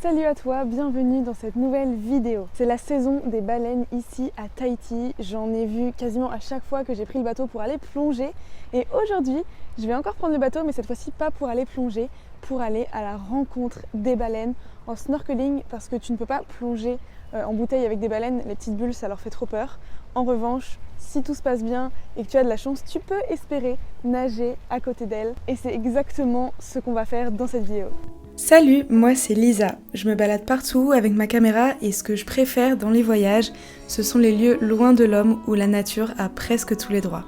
Salut à toi, bienvenue dans cette nouvelle vidéo. C'est la saison des baleines ici à Tahiti. J'en ai vu quasiment à chaque fois que j'ai pris le bateau pour aller plonger. Et aujourd'hui, je vais encore prendre le bateau, mais cette fois-ci pas pour aller plonger, pour aller à la rencontre des baleines en snorkeling, parce que tu ne peux pas plonger en bouteille avec des baleines, les petites bulles ça leur fait trop peur. En revanche, si tout se passe bien et que tu as de la chance, tu peux espérer nager à côté d'elles. Et c'est exactement ce qu'on va faire dans cette vidéo. Salut, moi c'est Lisa. Je me balade partout avec ma caméra et ce que je préfère dans les voyages, ce sont les lieux loin de l'homme où la nature a presque tous les droits.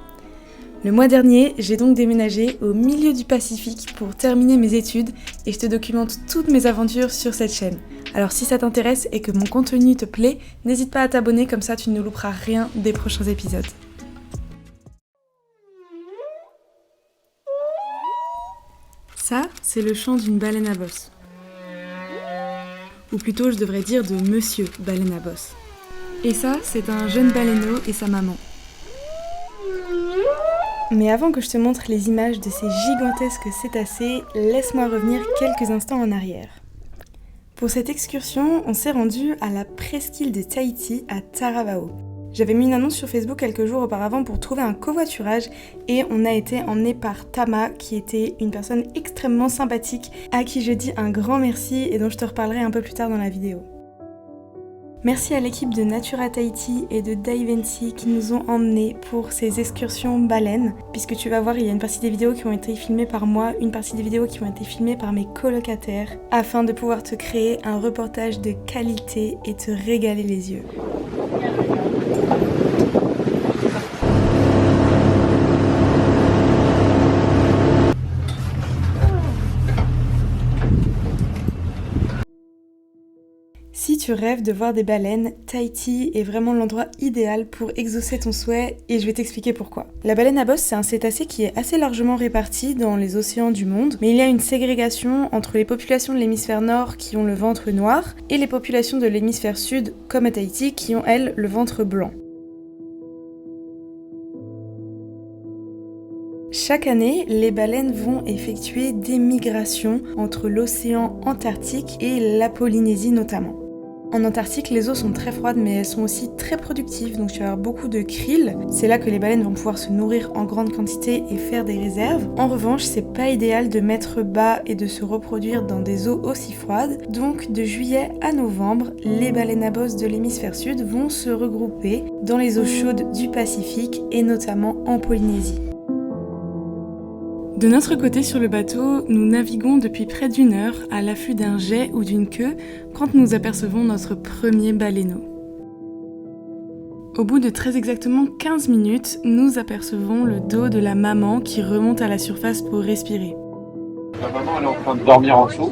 Le mois dernier, j'ai donc déménagé au milieu du Pacifique pour terminer mes études et je te documente toutes mes aventures sur cette chaîne. Alors si ça t'intéresse et que mon contenu te plaît, n'hésite pas à t'abonner, comme ça tu ne louperas rien des prochains épisodes. Ça, c'est le chant d'une baleine à bosse. Ou plutôt, je devrais dire de Monsieur Baleine à bosse. Et ça, c'est un jeune baleineau et sa maman. Mais avant que je te montre les images de ces gigantesques cétacés, laisse-moi revenir quelques instants en arrière. Pour cette excursion, on s'est rendu à la presqu'île de Tahiti à Taravao. J'avais mis une annonce sur Facebook quelques jours auparavant pour trouver un covoiturage et on a été emmené par Tama, qui était une personne extrêmement sympathique à qui je dis un grand merci et dont je te reparlerai un peu plus tard dans la vidéo. Merci à l'équipe de Natura Tahiti et de Divency qui nous ont emmenés pour ces excursions baleines, puisque tu vas voir, il y a une partie des vidéos qui ont été filmées par moi, une partie des vidéos qui ont été filmées par mes colocataires, afin de pouvoir te créer un reportage de qualité et te régaler les yeux. Si tu rêves de voir des baleines, Tahiti est vraiment l'endroit idéal pour exaucer ton souhait et je vais t'expliquer pourquoi. La baleine à bosse, c'est un cétacé qui est assez largement réparti dans les océans du monde, mais il y a une ségrégation entre les populations de l'hémisphère nord qui ont le ventre noir et les populations de l'hémisphère sud, comme à Tahiti, qui ont elles le ventre blanc. Chaque année, les baleines vont effectuer des migrations entre l'océan Antarctique et la Polynésie notamment. En Antarctique, les eaux sont très froides, mais elles sont aussi très productives, donc tu vas avoir beaucoup de krill. C'est là que les baleines vont pouvoir se nourrir en grande quantité et faire des réserves. En revanche, c'est pas idéal de mettre bas et de se reproduire dans des eaux aussi froides. Donc, de juillet à novembre, les baleines à bosse de l'hémisphère sud vont se regrouper dans les eaux chaudes du Pacifique et notamment en Polynésie. De notre côté sur le bateau, nous naviguons depuis près d'1 heure à l'affût d'un jet ou d'une queue quand nous apercevons notre premier baleineau. Au bout de très exactement 15 minutes, nous apercevons le dos de la maman qui remonte à la surface pour respirer. La maman elle est en train de dormir en dessous.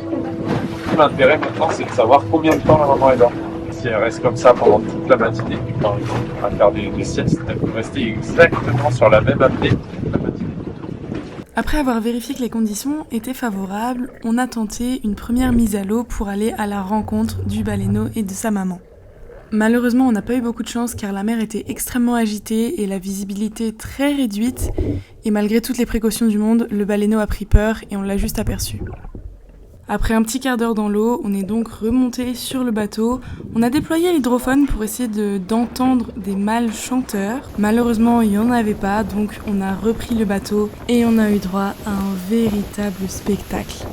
Tout l'intérêt maintenant c'est de savoir combien de temps la maman est dormie. Si elle reste comme ça pendant toute la matinée, par exemple, à faire des siestes, elle peut rester exactement sur la même apnée toute la matinée. Après avoir vérifié que les conditions étaient favorables, on a tenté une première mise à l'eau pour aller à la rencontre du baleineau et de sa maman. Malheureusement, on n'a pas eu beaucoup de chance car la mer était extrêmement agitée et la visibilité très réduite, et malgré toutes les précautions du monde, le baleineau a pris peur et on l'a juste aperçu. Après un petit quart d'heure dans l'eau, on est donc remonté sur le bateau. On a déployé l'hydrophone pour essayer d'entendre des mâles chanteurs. Malheureusement, il n'y en avait pas, donc on a repris le bateau et on a eu droit à un véritable spectacle.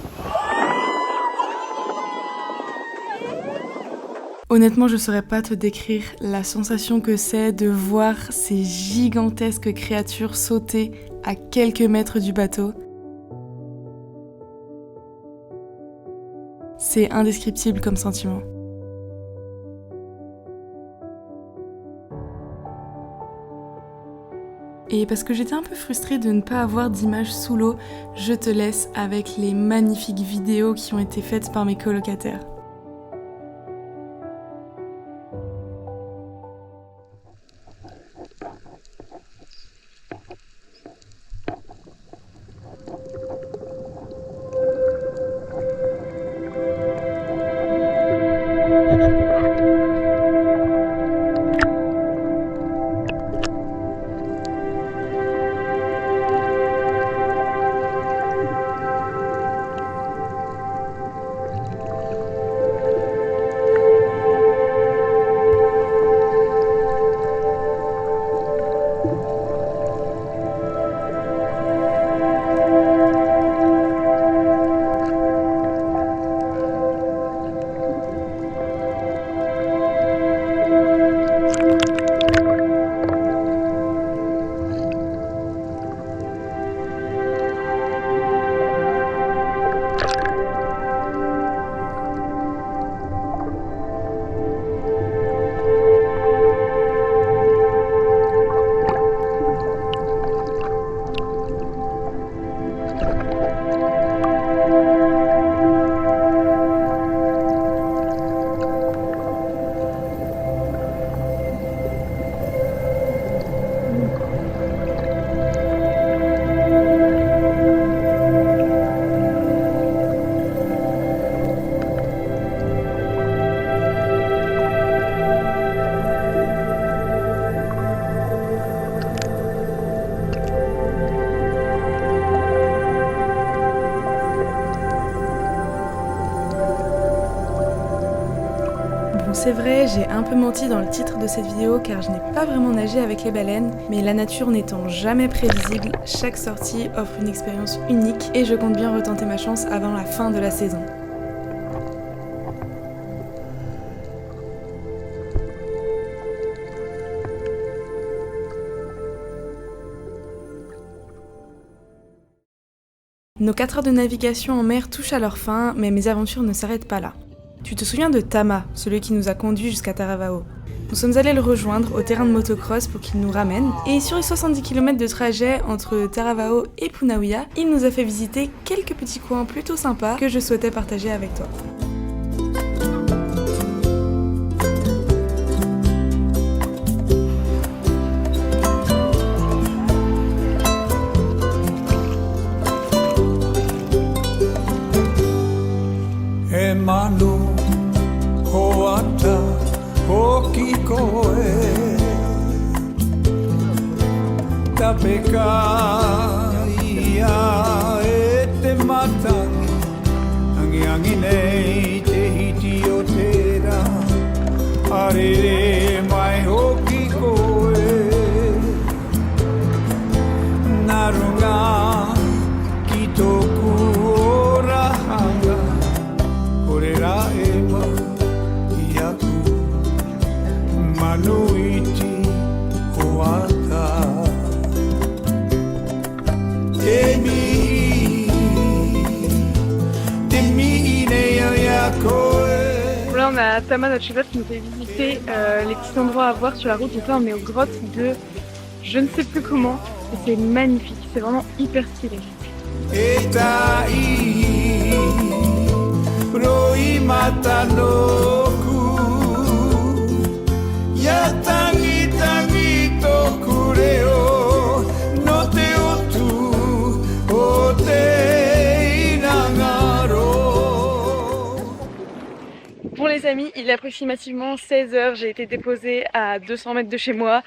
Honnêtement, je ne saurais pas te décrire la sensation que c'est de voir ces gigantesques créatures sauter à quelques mètres du bateau. C'est indescriptible comme sentiment. Et parce que j'étais un peu frustrée de ne pas avoir d'images sous l'eau, je te laisse avec les magnifiques vidéos qui ont été faites par mes colocataires. Bon, c'est vrai, j'ai un peu menti dans le titre de cette vidéo car je n'ai pas vraiment nagé avec les baleines, mais la nature n'étant jamais prévisible, chaque sortie offre une expérience unique et je compte bien retenter ma chance avant la fin de la saison. Nos 4 heures de navigation en mer touchent à leur fin, mais mes aventures ne s'arrêtent pas là. Tu te souviens de Tama, celui qui nous a conduits jusqu'à Taravao? Nous sommes allés le rejoindre au terrain de motocross pour qu'il nous ramène, et sur les 70 km de trajet entre Taravao et Punaouia, il nous a fait visiter quelques petits coins plutôt sympas que je souhaitais partager avec toi. Manu hoata hoki koe tapeka ia e te matangi angi angi nei te hiti o tera arere mai hoki koe narunga ki toku orahanga Orera ema iaku manuiti hoata Temi ne yakoe. Là on a Tama, notre cheval, qui nous fait visiter les petits endroits à voir sur la route. Donc là on est aux grottes de je ne sais plus comment et c'est magnifique, c'est vraiment hyper stylé. Roi matanoku yatangi tangi tokureo no te otu o te inangaro. Bon les amis, il est approximativement 16 h, j'ai été déposée à 200 mètres de chez moi.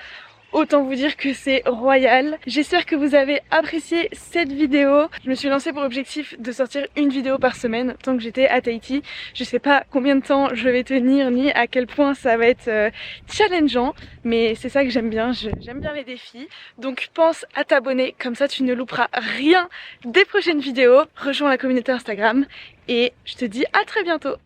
Autant vous dire que c'est royal. J'espère que vous avez apprécié cette vidéo. Je me suis lancée pour objectif de sortir une vidéo par semaine tant que j'étais à Tahiti. Je sais pas combien de temps je vais tenir ni à quel point ça va être challengeant, mais c'est ça que j'aime bien. J'aime bien les défis. Donc pense à t'abonner, comme ça tu ne louperas rien des prochaines vidéos. Rejoins la communauté Instagram et je te dis à très bientôt.